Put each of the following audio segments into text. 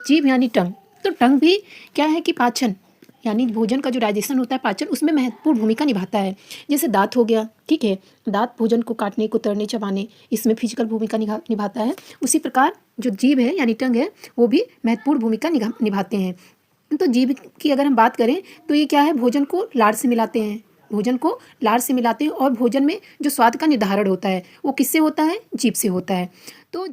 जीभ यानी टंग, तो टंग भी क्या है कि पाचन यानी भोजन का जो डाइजेशन होता है, पाचन, उसमें महत्वपूर्ण भूमिका निभाता है। जैसे दाँत हो गया, ठीक है, दाँत भोजन को काटने, कुतरने, चबाने, इसमें फिजिकल भूमिका निभाता है। उसी प्रकार जो जीभ है यानी टंग है, वो भी महत्वपूर्ण भूमिका निभाते हैं। तो जीभ की अगर हम बात करें तो ये क्या है, भोजन को लार से मिलाते हैं, भोजन को लार से मिलाते हैं, और भोजन में जो स्वाद का निर्धारण होता है वो किससे होता है, जीभ से होता है। तो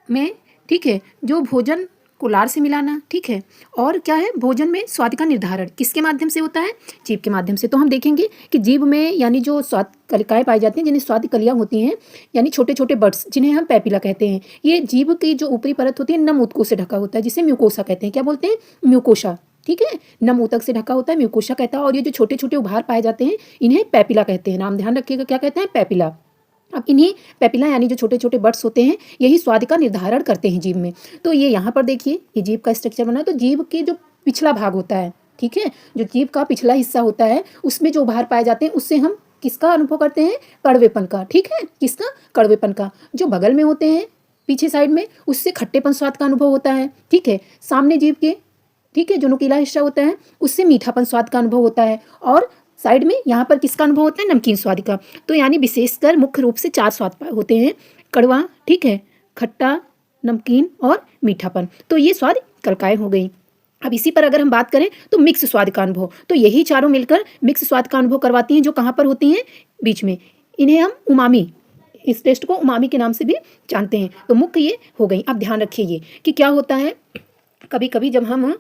में, ठीक है, जो भोजन को लार से मिलाना, ठीक है, और क्या है, भोजन में स्वाद का निर्धारण किसके माध्यम से होता है, जीभ के माध्यम से। तो हम देखेंगे कि जीभ में यानी जो स्वाद कलिकाएँ पाई जाती हैं, जिन्हें स्वाद कलियाँ होती हैं, यानी छोटे छोटे बड्स, जिन्हें हम पैपिला कहते हैं। ये जीभ की जो ऊपरी परत होती है नम ऊतकों से ढका होता है, जिसे म्यूकोसा कहते हैं। क्या बोलते हैं, म्यूकोसा, ठीक है, नम ऊतक से ढका होता है, म्यूकोसा कहता है। और ये जो छोटे छोटे उभार पाए जाते हैं, इन्हें पैपिला कहते हैं। नाम ध्यान रखिएगा, क्या कहते हैं, पैपिला। अब इन्हीं पैपिला यानी जो छोटे छोटे बड्स होते हैं, यही स्वाद का निर्धारण करते हैं जीभ में। तो ये यहाँ पर देखिए, ये जीभ का स्ट्रक्चर बना है। तो जीभ के जो पिछला भाग होता है, ठीक है, जो जीभ का पिछला हिस्सा होता है, उसमें जो उभार पाए जाते हैं, उससे हम किसका अनुभव करते हैं, कड़वेपन का, ठीक है, किसका, कड़वेपन का। जो बगल में होते हैं पीछे साइड में, उससे खट्टेपन स्वाद का अनुभव होता है, ठीक है। सामने जीभ के, ठीक है, जो नुकीला हिस्सा होता है, उससे मीठापन स्वाद का अनुभव होता है। और साइड में यहाँ पर किसका अनुभव होता है, नमकीन स्वाद का। तो यानी विशेषकर मुख्य रूप से 4 स्वाद होते हैं, कड़वा, ठीक है, खट्टा, नमकीन और मीठापन। तो ये स्वाद कलिकाएँ हो गई। अब इसी पर अगर हम बात करें तो मिक्स स्वाद का अनुभव, तो यही चारों मिलकर मिक्स स्वाद का अनुभव करवाती हैं, जो कहाँ पर होती हैं, बीच में। इन्हें हम उमामी, इस टेस्ट को उमामी के नाम से भी जानते हैं। तो मुख्य ये हो गई। अब ध्यान रखिए ये कि क्या होता है, कभी कभी जब हम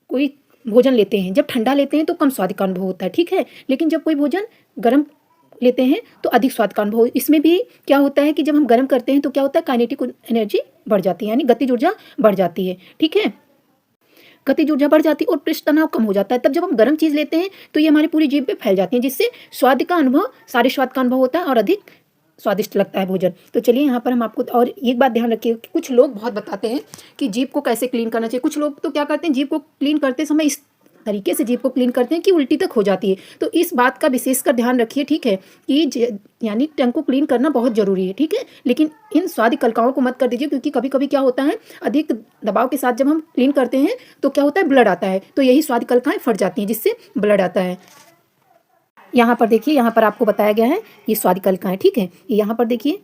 कोई भोजन लेते हैं, जब ठंडा लेते हैं तो कम स्वाद का अनुभव होता है, ठीक है, लेकिन जब कोई भोजन गर्म लेते हैं तो अधिक स्वाद का अनुभव। इसमें भी क्या होता है कि जब हम गर्म करते हैं तो क्या होता है, काइनेटिक एनर्जी बढ़ जाती है, यानी गतिज ऊर्जा बढ़ जाती है, ठीक है, गतिज ऊर्जा बढ़ जाती है और पृष्ठ तनाव कम हो जाता है। तब जब हम गर्म चीज़ लेते हैं तो ये हमारी पूरी जीभ पे फैल जाती है, जिससे स्वाद का अनुभव, सारे स्वाद का अनुभव होता है और अधिक स्वादिष्ट लगता है भोजन। तो चलिए यहाँ पर हम आपको और एक बात ध्यान रखिए कि कुछ लोग बहुत बताते हैं कि जीभ को कैसे क्लीन करना चाहिए। कुछ लोग तो क्या करते हैं, जीभ को क्लीन करते समय इस तरीके से जीभ को क्लीन करते हैं कि उल्टी तक हो जाती है। तो इस बात का विशेषकर ध्यान रखिए, ठीक है, कि यानी टंग को क्लीन करना बहुत ज़रूरी है, ठीक है, लेकिन इन स्वाद कलिकाओं को मत कर दीजिए, क्योंकि कभी कभी क्या होता है, अधिक दबाव के साथ जब हम क्लीन करते हैं तो क्या होता है, ब्लड आता है। तो यही स्वाद कलिकाएँ फट जाती हैं, जिससे ब्लड आता है। यहाँ पर देखिए, यहाँ पर आपको बताया गया है ये स्वाद कलिकाएँ, ठीक है, यहाँ पर देखिए,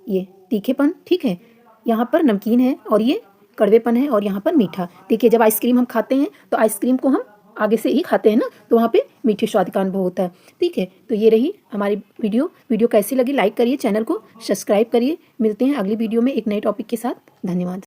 ये तीखेपन, ठीक है, यहाँ पर नमकीन है और ये कड़वेपन है और यहाँ पर मीठा। देखिए, जब आइसक्रीम हम खाते हैं तो आइसक्रीम को हम आगे से ही खाते हैं ना, तो वहाँ पे मीठे स्वाद का अनुभव होता है, ठीक है। तो ये रही हमारी वीडियो कैसी लगी, लाइक करिए, चैनल को सब्सक्राइब करिए। मिलते हैं अगली वीडियो में एक नए टॉपिक के साथ। धन्यवाद।